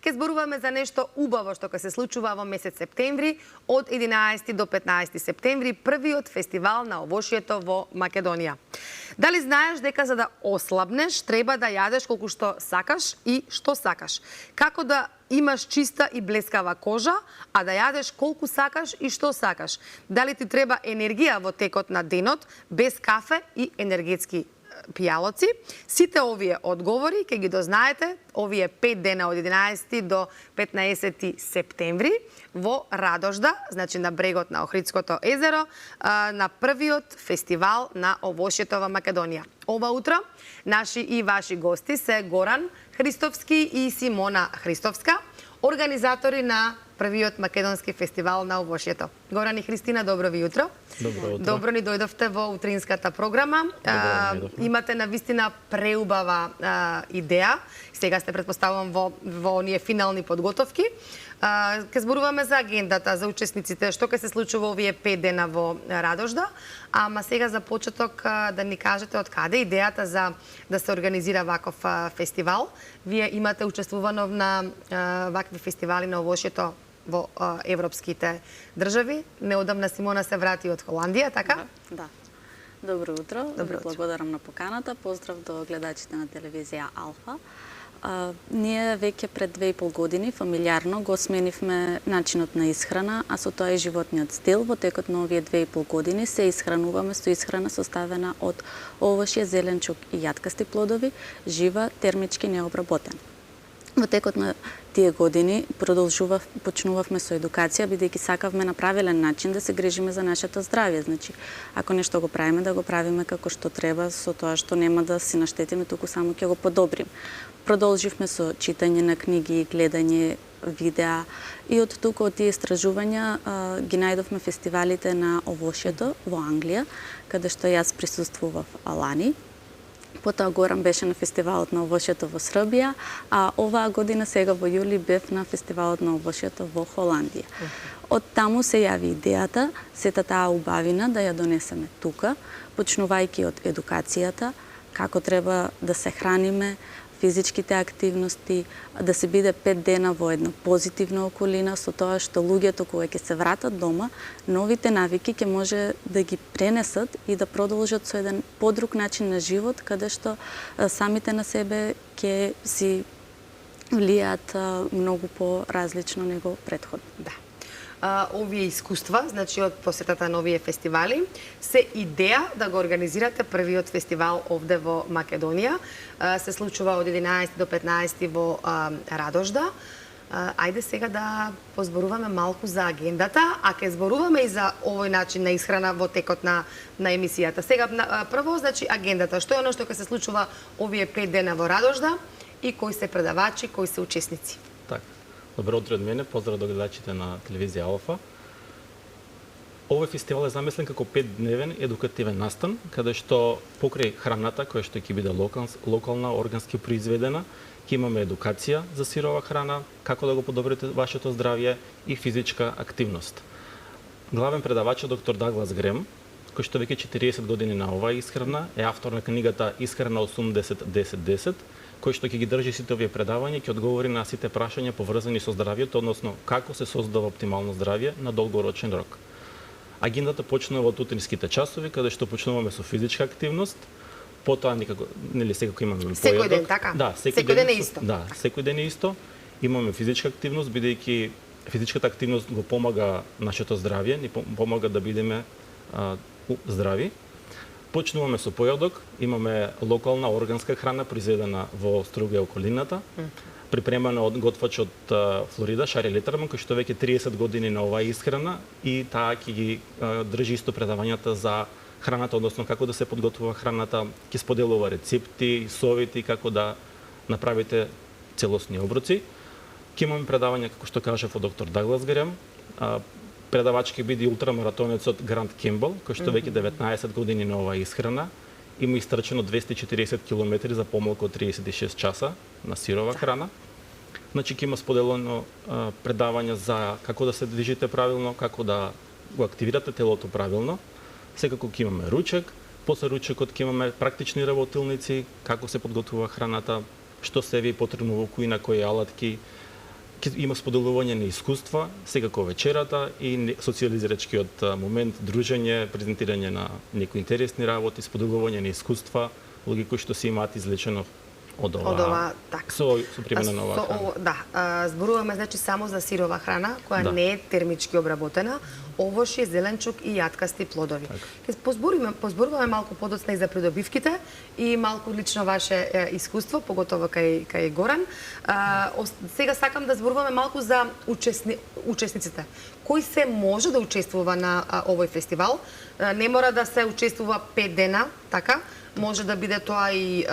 Ке зборуваме за нешто убаво што ќе се случува во месец септември, од 11 до 15 септември, првиот фестивал на овошјето во Македонија. Дали знаеш дека за да ослабнеш треба да јадеш колку што сакаш и што сакаш? Како да имаш чиста и блескава кожа, а да јадеш колку сакаш и што сакаш? Дали ти треба енергија во текот на денот, без кафе и енергетски пијалоци? Сите овие одговори ќе ги дознаете овие 5 дена од 11 до 15 септември во Радожда, значи на брегот на Охридското езеро, на првиот фестивал на овошјето во Македонија. Ова утро наши и ваши гости се Горан Христовски и Симона Христовска, организатори на првиот македонски фестивал на овошјето. Горан и Христина, добро ви утро. Добро утро. Добро ни дојдовте во утринската програма. Имате навистина преубава идеја. Сега сте, предпоставувам, во оние финални подготовки. Ке зборуваме за агендата, за учесниците, што ќе се случува овие 5 дена во Радожда. Ама сега за почеток да ни кажете од каде идејата за да се организира ваков фестивал. Вие имате учествувано на вакви фестивали на овошјето во европските држави. Неодамна Симона се врати од Холандија, така? Да. Добро утро. Добро утро. Благодарам на поканата. Поздрав до гледачите на телевизија Алфа. Ние веќе пред 2,5 години фамилиарно го сменивме начинот на исхрана, а со тоа и животниот стил. Во текот на овие 2,5 години се исхрануваме со исхрана составена од овошје, зеленчук и јаткасти плодови, жива, термички необработена. Во текот на тие години почнувавме со едукација, бидејќи сакавме на правилен начин да се грижиме за нашето здравје. Значи, ако нешто го правиме, да го правиме како што треба, со тоа што нема да си наштетиме, туку само ќе го подобрим. Продолживме со читање на книги, гледање видеа и од тука од тие истражувања ги најдовме фестивалите на овошјето во Англија, каде што јас присуствував лани. Потоа Горан беше на фестивалот на овошјето во Србија, а оваа година сега во јули бев на фестивалот на овошјето во Холандија. Од таму се јави идејата, сета таа убавина да ја донесеме тука, почнувајќи од едукацијата, како треба да се храниме, физичките активности, да се биде 5 дена во една позитивна околина, со тоа што луѓето кога ќе се вратат дома, новите навики ќе може да ги пренесат и да продолжат со еден подруг начин на живот, каде што самите на себе ќе си влијаат многу по-различно него претходно. Да. Овие искуства, значи од посетата на овие фестивали, се идеја да го организирате првиот фестивал овде во Македонија. Се случува од 11 до 15 во Радожда. Ајде сега да позборуваме малку за агендата, а ке зборуваме и за овој начин на исхрана во текот на емисијата. Сега прво, значи агендата, што е оно што ќе се случува овие 5 дена во Радожда и кои се предавачи, кои се учесници? Така. Добро утро од мене, поздрав до гледачите на телевизија Алфа. Овој фестивал е замислен како 5-дневен едукативен настан, каде што покрај храната, која што ќе биде локална, органски произведена, ќе имаме едукација за сирова храна, како да го подобрите вашето здравје и физичка активност. Главен предавач е доктор Даглас Грем, кој што веќе 40 години на оваа исхрана, е автор на книгата Исхрана 80-10-10, кој што ќе ги држи сите овие предавања и ќе одговори на сите прашања поврзани со здравјето, односно како се создава оптимално здравје на долгорочен рок. Агендата почнува од утринските часови, каде што почнуваме со физичка активност, потоа никако, нели секако имаме појадок. Секој ден, така? Да, секој ден е исто. Да, секој ден е исто. Имаме физичка активност, бидејќи физичката активност го помага нашето здравје, ни помага да бидеме здрави. Почнуваме со појадок, имаме локална органска храна произведена во Струга и околината, припремана од готвач од Флорида, Шари Летерман, кој што веќе 30 години на оваа исхрана и таа ќе ги држи исто предавањата за храната, односно како да се подготвува храната, ќе споделува рецепти, совети како да направите целосни оброци. Ќе имаме предавања, како што кажав, од доктор Даглас Грем. Предавач ќе биде ултрамаратонецот Грант Кембл, кој што веќе 19 години на оваа исхрана. Има истрчено 240 километри за помалку од 36 часа на сирова храна. Значи ќе има споделено предавања за како да се движите правилно, како да го активирате телото правилно. Секако ќе имаме ручек, после ручекот ќе имаме практични работилници, како се подготвува храната, што се ви потребно во кујна, кои алатки, Ќе има споделување на искуства, секако вечерата и социализирачкиот момент, дружење, презентирање на некои интересни работи, споделување на искуства, луѓе кои што се имаат излечено од ова, така. со примена на оваа храна. Да, зборуваме значи само за сирова храна која Да. не е термички обработена, овошје, зеленчук и јаткасти плодови. Ќе позборуваме малку подоцна и за придобивките и малку лично ваше искуство, поготово кај Горан. Сега сакам да зборуваме малку за учесниците. Кој се може да учествува на овој фестивал? Не мора да се учествува 5 дена, така? Може да биде тоа и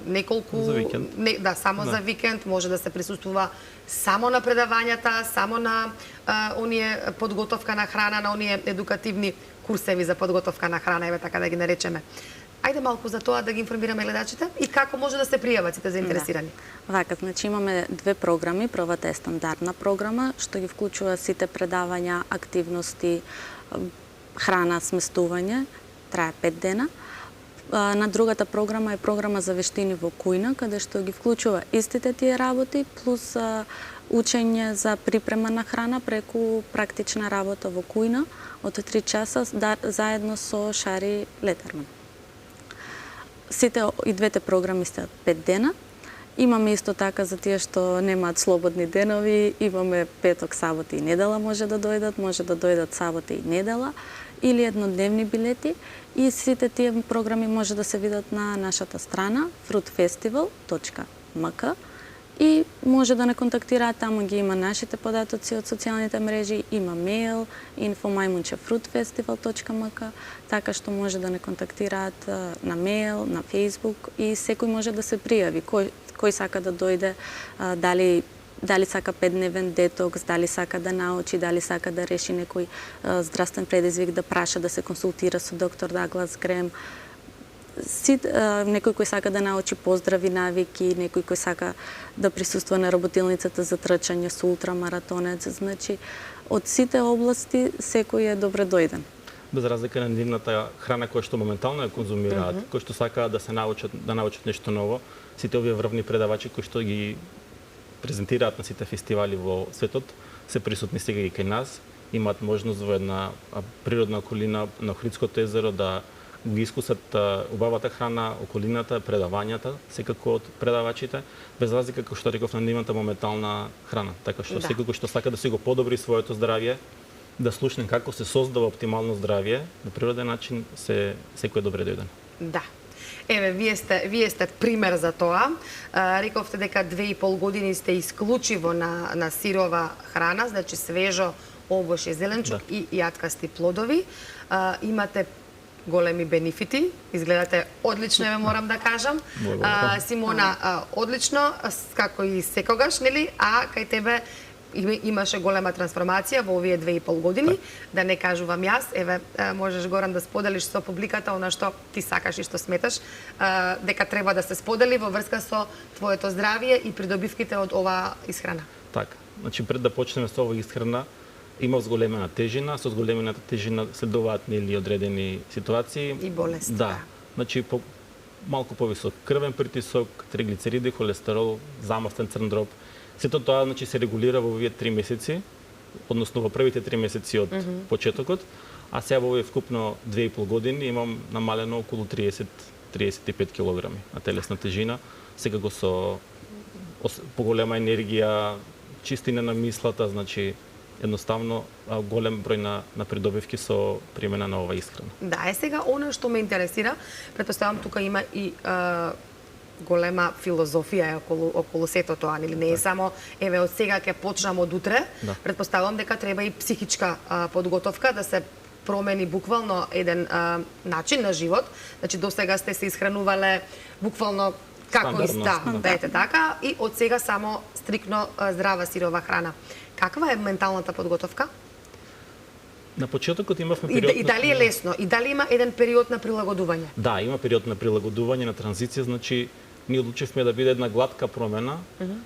неколку... За викенд. Само за викенд. Може да се присуствува само на предавањата, само на оние подготовка на храна, на оние едукативни курсеви за подготовка на храна, еве така да ги наречеме. Ајде малку за тоа да ги информираме гледачите и како може да се пријават сите заинтересирани. Вака, значи имаме две програми. Првата е стандардна програма, што ги вклучува сите предавања, активности, храна, сместување, трае 5 дена. На другата програма е програма за вештини во кујна, каде што ги вклучува истите тие работи, плюс учење за припрема на храна преку практична работа во кујна од 3 часа заедно со Шари Летарман. Сите и двете програми се 5 дена. Имаме исто така за тие што немаат слободни денови, имаме петок, сабота и недела може да дојдат сабота и недела, или еднодневни билети, и сите тие програми може да се видат на нашата страна fruitfestival.mk и може да не контактираат, таму ги има нашите податоци од социјалните мрежи, има мејл info@fruitfestival.mk, така што може да не контактираат на мејл, на Facebook и секој може да се пријави, кој сака да дојде, дали сака 5-дневен детокс, дали сака да научи, дали сака да реши некој здравствен предизвик, да праша, да се консултира со доктор Даглас Грем. Некој кој сака да научи поздрави навики, некој кој сака да присуства на работилницата за трчање со ултрамаратонец, значи од сите области секој е добре дојден. Без разлика на нивната храна која што моментално ја конзумираат, кои што сакаат да се научат нешто ново, сите овие врвни предавачи кои што ги презентираат на сите фестивали во светот, се присутни сега и кај нас, имаат можност во една природна околина на Охридското езеро да ги искусат убавата храна, околината, предавањата, секако од предавачите, без разлика како што реков на нивната моментална храна. Така што секој кој што сака да се го подобри своето здравје, да слушне како се создава оптимално здравје, на природен начин секој е добре дојден. Да. Еве, вие сте пример за тоа. Рековте дека 2,5 години сте исклучиво на сирова храна, значи свежо овошје, зеленчук и јаткасти плодови. Имате големи бенефити, изгледате одлично, еве морам да кажам. Симона, одлично, како и секогаш, нели? А кај тебе имаше голема трансформација во овие 2,5 години, да не кажувам јас. Еве, можеш, Горан, да споделиш со публиката она што ти сакаш и што сметаш дека треба да се сподели во врска со твоето здравје и придобивките од оваа исхрана. Така, значи пред да почнеме со оваа исхрана, има зголемена тежина, со зголемената тежина следуваат нели одредени ситуации И болести. Да. Значи малку повисок крвен притисок, триглицериди, холестерол, замавтен црн дроб. Сето тоа значи се регулира во овие 3 месеци, односно во првите 3 месеци од почетокот, а сега во овие вкупно 2,5 години имам намалено околу 30-35 кг на телесна тежина, секако со поголема енергија, чистина на мислата, значи едноставно голем број на придобивки со примена на оваа исхрана. Да, сега она што ме интересира, претпоставам тука има и голема филозофија околу сето тоа, нели не е само еве од сега ќе почнам од утре. Да. Претпоставам дека треба и психичка подготовка да се промени буквално еден начин на живот. Значи до сега сте се исхранувале буквално како ете така, и од сега само стрикно здрава сирова храна. Каква е менталната подготовка? На почетокот имавме период... И дали е лесно? И дали има еден период на прилагодување? Да, има период на прилагодување, на транзиција, значи ние одлучивме да биде една глатка промена,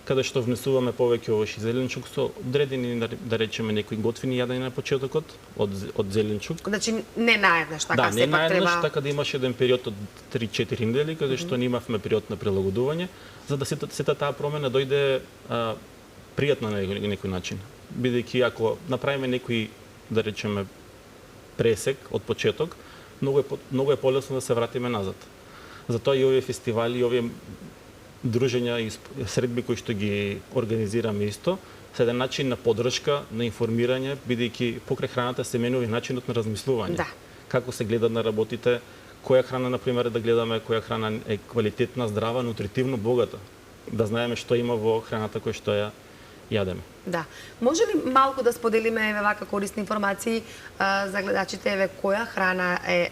каде што внесуваме повеќе овој зеленчук со одредени, да речеме, некои готвени јадења на почетокот од зеленчук. Значи не наеднаш, така да, не сепак наеднаш, треба... така да имаше еден период од 3-4 недели, каде што имавме период на прилагодување, за да сета таа промена дојде пријатна на некој начин. Бидејќи ако направиме некој, да речеме, пресек од почеток, многу е полесно да се вратиме назад. Затоа и овие фестивали, и овие дружења и средби кои што ги организираме исто, се еден начин на поддршка, на информирање, бидејќи покрај храната се менува и начинот на размислување. Да. Како се гледа на работите, која храна, например, да гледаме, која храна е квалитетна, здрава, нутритивно богата. Да знаеме што има во храната која што ја јадеме. Да. Може ли малку да споделиме еве вака корисни информации за гледачите еве која храна е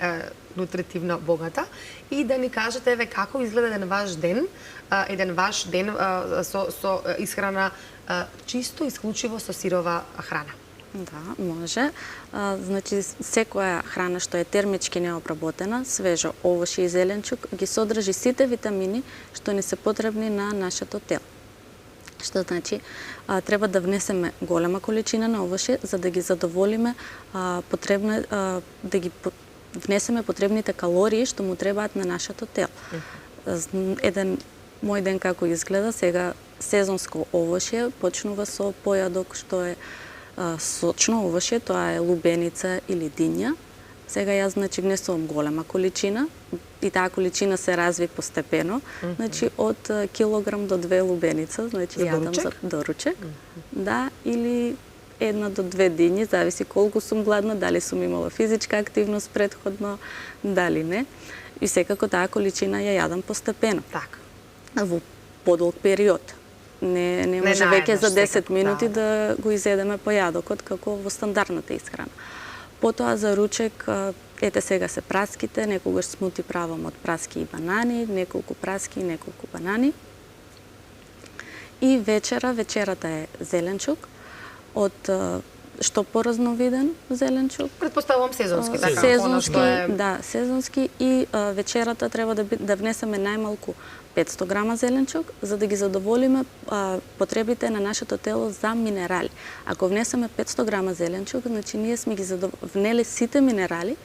нутритивно богата и да ни кажете еве како изгледа еден ваш ден со исхрана чисто исклучиво со сирова храна? Да, може. Значи, секоја храна што е термички необработена, свежо овошје и зеленчук, ги содржи сите витамини што ни се потребни на нашето тело. Што значи, треба да внесеме голема количина на овошје за да ги задоволиме внесеме потребните калории што му требаат на нашето тело. Еден мој ден како изгледа сега, сезонско овошје почнува со појадок што е сочно овошје, тоа е лубеница или диња. Сега јас значи внесувам голема количина и таа количина се разви постепено, значи од килограм до 2 лубеница, значи јадам за доручек. Да, или 1 до 2 дињи, зависи колку сум гладна, дали сум имала физичка активност претходно, дали не. И секако таа количина ја јадам постепено. Така. Во подолг период. Не може веќе за 10 минути да го изедеме појадокот како во стандардната исхрана. Потоа за ручек, ете сега се праските, некогаш смути правам од праски и банани, неколку праски и неколку банани. И вечерата е зеленчук од што поразновиден зеленчук. Предпоставувам сезонски, така. Сезонски, да, сезонски и вечерата треба да внесеме најмалку 500 грама зеленчук, за да ги задоволиме потребите на нашето тело за минерали. Ако внесеме 500 грама зеленчук, значи ние сме ги внели сите минерали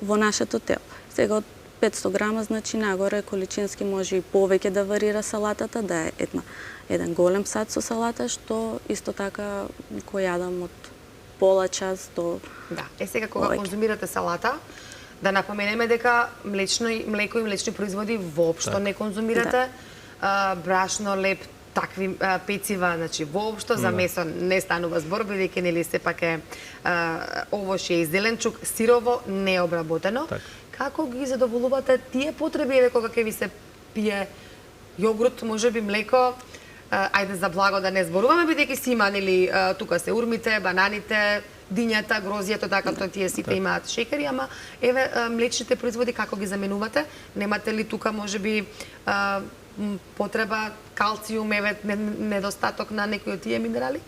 во нашето тело. Сега од 500 грама, значи нагоре количински може и повеќе да варира салатата, да е еден голем сад со салата, што исто така го јадам од пола час до... Да, сега кога конзумирате салата, да напоменеме дека млеко и млечни производи воопшто не конзумирате, брашно, леп, такви пецива, значи воопшто за месо не станува збор, бидејќи нели сепак е овошје и зеленчук сирово необработено. Како ги задоволувате тие потреби еве кога ќе ви се пие јогурт, можеби млеко? Ајде за благо да не зборуваме, бидејќи си има нели тука се урмите, бананите, дињата, грозијето, така тие сите имаат шекери, ама еве млечните производи како ги заменувате? Немате ли тука можеби потреба калциум, еве недостаток на некои од тие минерали?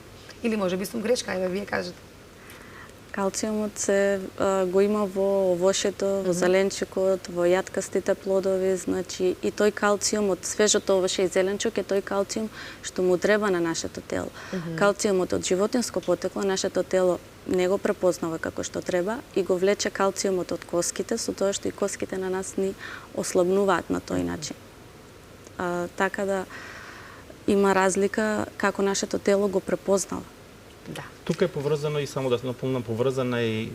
Или можеби сум грешка, еве вие кажете. Калциумот се го има во овошјето, во зеленчукот, во јаткастите плодови, значи и тој калциум од свежото овошје и зеленчук е тој калциум што му треба на нашето тело. Калциумот од животинско потекло нашето тело не го препознава како што треба и го влече калциумот од коските, со тоа што и коските на нас ни ослабнуваат на тој начин. Така да има разлика како нашето тело го препознава. Да. Тука е поврзано и само да се напомнам, поврзана и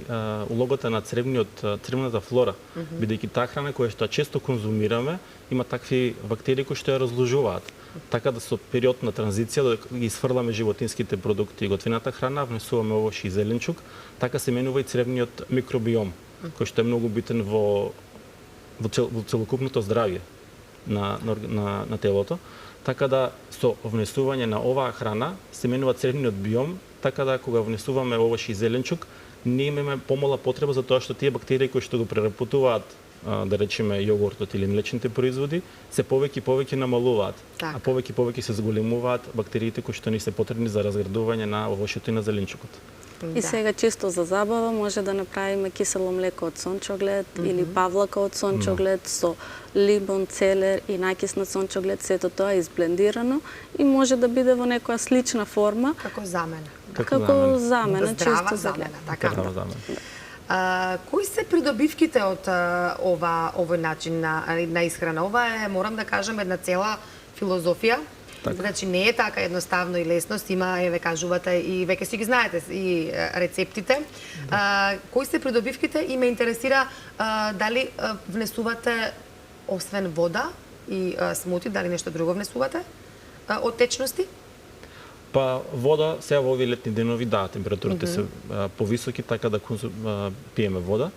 улогата на цревната флора, бидејќи таа храна која што често конзумираме има такви бактерии кои што ја разложуваат. Така да со период на транзиција да ги сфрламе животинските продукти и готвената храна, внесуваме овошје и зеленчук, така се менува и цревниот микробиом, кој што е многу битен во целокупното здравје на телото. Така да со внесување на оваа храна се менува цревниот биом, така да кога внесуваме овошје и зеленчук, ние имаме помала потреба за тоа што тие бактерии кои што го преработуваат, да речеме јогуртот или млечните производи, се повеќе и повеќе намалуваат, а повеќе и повеќе се зголемуваат бактериите кои што ни се потребни за разградување на овошјето и на зеленчукот. И сега чисто за забава може да направиме кисело млеко од сончоглед или павлака од сончоглед со лимон, целер и најкисна сончоглед, сето тоа е изблендирано и може да биде во некоја слична форма. Како замена. Како замена, чисто замена, така. Кои се придобивките од овој начин на исхрана? Ова е, морам да кажам, една цела филозофија Значи не е така едноставно и лесно, има, еве кажувате и веќе си ги знаете и рецептите. Кои се придобивките и ме интересира дали внесувате освен вода и смути, дали нешто друго внесувате од течности? Па вода, сега во овие летни денови, да, температурите се повисоки, така да пиеме вода.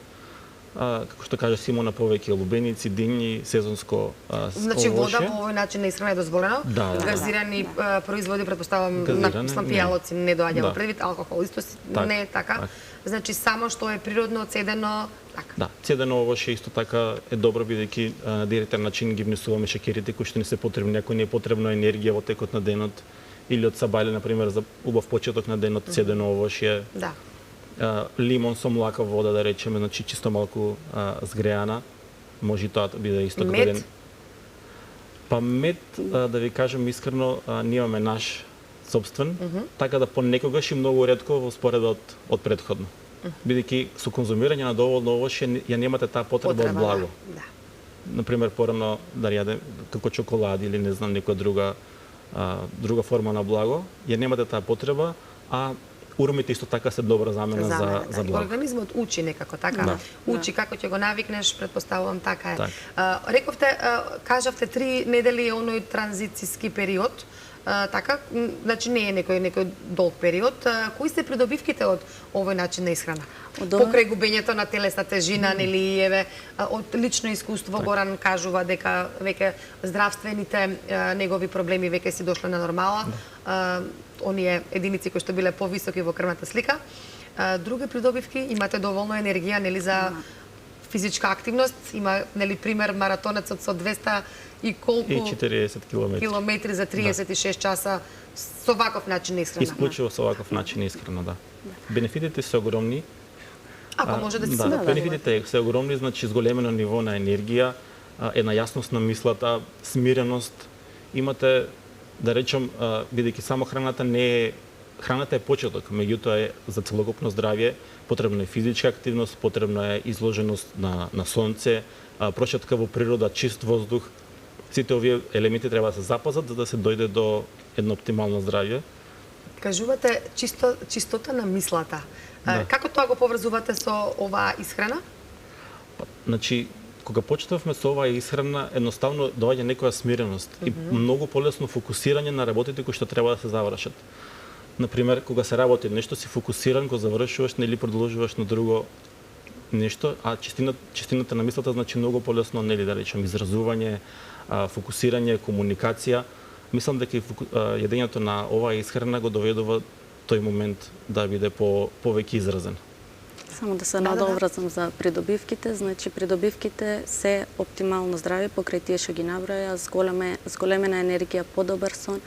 Како што кажа Симона, повеќе лубеници, динји, сезонско Значи вода овошје. во овој начин на исхрана е дозволено? Да. Газирани производи, претпоставам, Газиране, на пијалоци не доаѓа во Да. предвид, алкохол исто Так, не е така. так. Значи само што е природно цедено, така. Да, цедено овошје исто така е добро бидејќи на директен начин ги внесуваме шеќерите кои што не се потребни, ако не е потребно енергија во текот на денот или од сабајле на пример за убав почеток на денот, цедено овошје. Да. Лимон со млака вода, да речеме, значи чисто малку згреана, може и тоа да биде исто како Мед? еден. Па мед, да ви кажам искрено, ние имаме наш собствен, така да понекогаш и многу ретко во споредба од претходно. Бидејќи со конзумирање на доволно овошје ја немате таа потреба од благо. Да. Например, порано да јаде како чоколади или не знам некоја друга форма на благо, ја немате таа потреба, а урмите исто така се добра замена за благо. Организмот учи некако, така? Да. Учи како ќе го навикнеш, претпоставувам така е. Так. Рековте, кажавте 3 недели е оној транзицијски период, така, значи не е некој долг период. Кои се придобивките од овој начин на исхрана? Покрај губењето на телесна тежина, нели, еве, од лично искуство Горан кажува дека веќе здравствените негови проблеми веќе си дошле на нормала. Оние единици кои што биле повисоки во крвната слика. Други придобивки, имате доволно енергија, нели, за физичка активност. Има, нели, пример маратонецот со 200 и колку И 40 километри за 36 часа со ваков начин на исхрана. Исклучиво со ваков начин на исхрана, да. Бенефитите се огромни. Ако може да се Да, бенефитите се огромни, значи зголемено ниво на енергија, една јасност на мислата, смиреност. Имате, да речем, бидејќи само храната не е храната е почеток, меѓутоа е за целокупно здравје, потребна е физичка активност, потребна е изложеност на сонце, прошетка во природа, чист воздух. Сите овие елементи треба да се запазат за да се дојде до едно оптимално здравје. Кажувате чистота на мислата. Да. Како тоа го поврзувате со оваа исхрана? Значи, кога почнавме со оваа исхрана, едноставно доаѓа некоја смиреност и многу полесно фокусирање на работите кои што треба да се завршат. Например, кога се работи нешто, си фокусиран, го завршуваш, нели продолжуваш на друго нешто, а чистината на мислата значи многу полесно, нели, да речем, изразување, фокусирање, комуникација. Мислам дека јадењето на оваа исхрана го доведува тој момент да биде повеќе изразен. Само да се надоврзам за придобивките, значи придобивките се оптимално здравје покрај тие што ги наброја, зголемена енергија, подобар сон.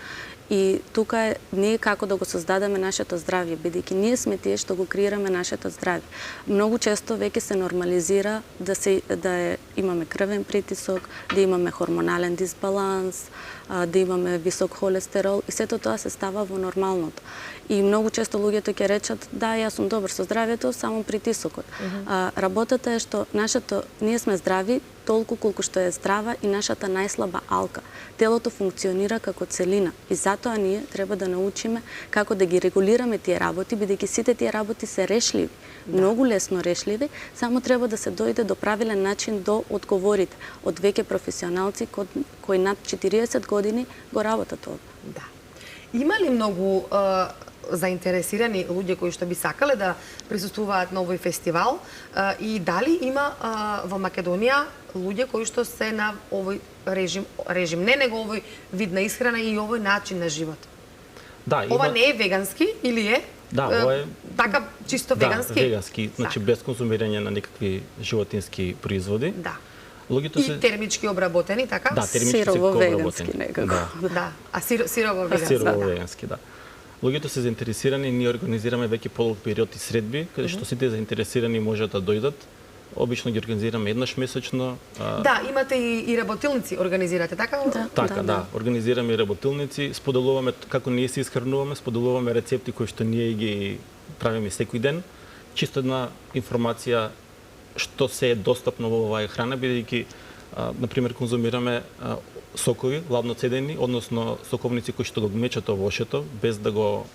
И тука е ние како да го создадеме нашето здравје, бидејќи ние сме тие што го креираме нашето здравје. Многу често веќе се нормализира да имаме крвен притисок, да имаме хормонален дисбаланс, да имаме висок холестерол и сето тоа се става во нормалното. И многу често луѓето ќе речат да, јас сум добар со здравјето, само притисокот. Работата е што ние сме здрави толку колку што е здрава и нашата најслаба алка. Телото функционира како целина и затоа ние треба да научиме како да ги регулираме тие работи, бидејќи сите тие работи се решливи, многу лесно решливи, само треба да се дојде до правилен начин до одговорите од веќе професионалци кои над 40 години го работат ова. Да. Има ли многу заинтересирани луѓе кои што би сакале да присуствуваат на овој фестивал и дали има во Македонија луѓе кои што се на овој режим, не него овој вид на исхрана и овој начин на живот? Да, Ова не е вегански или е? Да, ова е така чисто вегански? Да, вегански, значи без конзумирање на никакви животински производи. Да. Луѓето И термички обработени, така? Да, термички Сирово обработени. вегански некако. Да. А сирово вегански. Сирово Да. вегански, да. Луѓето се заинтересирани, ние организираме веќе полог период и средби, каде што сите заинтересирани можат да дојдат. Обично ги организираме еднаш месечно. Да, имате и работилници организирате, така? Да. Така, да. Организираме и работилници, споделуваме како ние се исхрануваме, споделуваме рецепти кои што ние ги правиме секој ден. Чисто една информација што се е достапно во оваа храна, бидејќи например, конзумираме сокови, ладноцедени, односно соковници кои што го мечат овошето без да го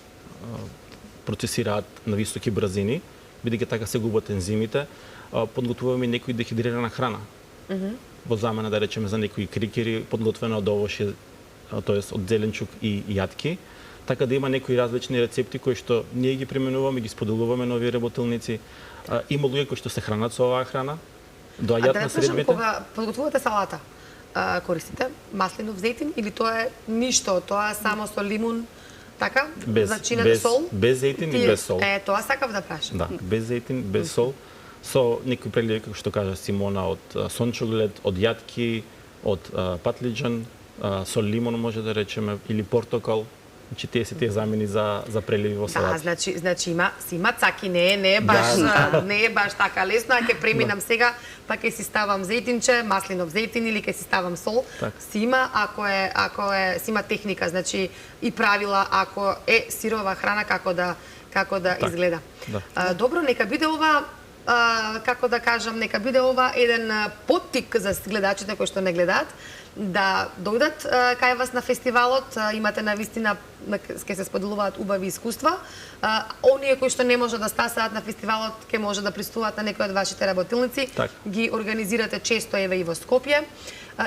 процесираат на високи брзини, бидејќи така се губат ензимите, подготвуваме некои дехидрирана храна. Во замена, да речеме, за некои крикери, подготвена од овошје, тоест од зеленчук и јатки, така да има некои различни рецепти кои што ние ги применуваме, ги споделуваме на овие работилници. Има луѓе кои што се хранат со оваа храна, доаѓаат на средбите. Кога подготвувате салата, користите маслинов зејтин или тоа е ништо, тоа е само со лимун, така? Зачинете сол? Без зејтин и без сол. Тоа сакав да прашам. Да, без зејтин, без сол, со некои преливи, како што кажа Симона, од сончоглед, од јатки, од патлиџан, со лимон може да речеме, или портокал. Значи тие се тие замени за преливи во салата. Да, значи има цаки, не е баш така лесно, а ќе преминам сега, па ќе си ставам зејтинче, маслинов зејтин или ќе си ставам сол. Си има си има техника, значи и правила ако е сирова храна како да изгледа. Добро, нека биде ова како да кажам, нека биде ова еден поттик за гледачите кои што не гледаат, да дојдат кај вас на фестивалот, имате навистина, ќе се споделуваат убави искуства. Оние кои што не може да стасаат на фестивалот, ќе може да присуствуваат на некои од вашите работилници. Ги организирате често еве и во Скопје.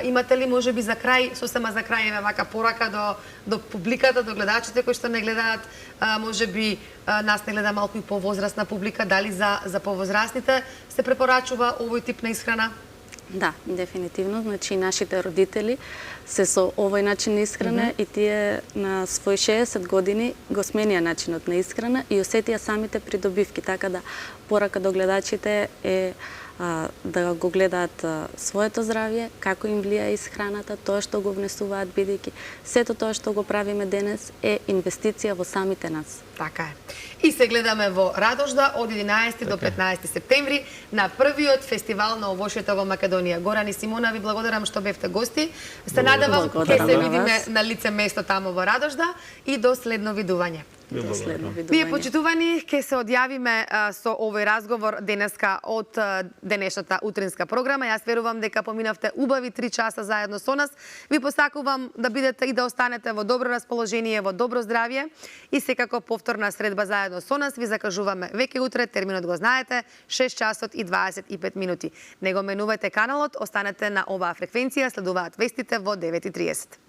Имате ли можеби за крај, сосема за крај еве вака порака до публиката, до гледачите кои што не гледаат, можеби нас не гледа малку и повозрастна публика, дали за повозрастните се препорачува овој тип на исхрана? Да, дефинитивно. Значи, нашите родители се со овој начин на исхрана и тие на свој 60 години го сменија начинот на исхрана и осетија самите придобивки. Така да, порака до гледачите е да го гледаат своето здравје, како им влија исхраната, тоа што го внесуваат, бидејќи сето тоа што го правиме денес е инвестиција во самите нас. Така е. И се гледаме во Радожда од 11 до 15 септември на првиот фестивал на овошјето во Македонија. Горан и Симона, ви благодарам што бевте гости. Се надевам ќе се видиме на лице место тамо во Радожда и до следно видување. Вие почитувани, ќе се одјавиме со овој разговор денеска од денешната утринска програма. Јас верувам дека поминавте убави 3 часа заедно со нас. Ви посакувам да бидете и да останете во добро расположение, во добро здравје и секако повторна средба заедно со нас. Ви закажуваме веќе утре, терминот го знаете, 6 часот и 25 минути. Не го менувајте каналот, останете на оваа фреквенција, следуваат вестите во 9:30.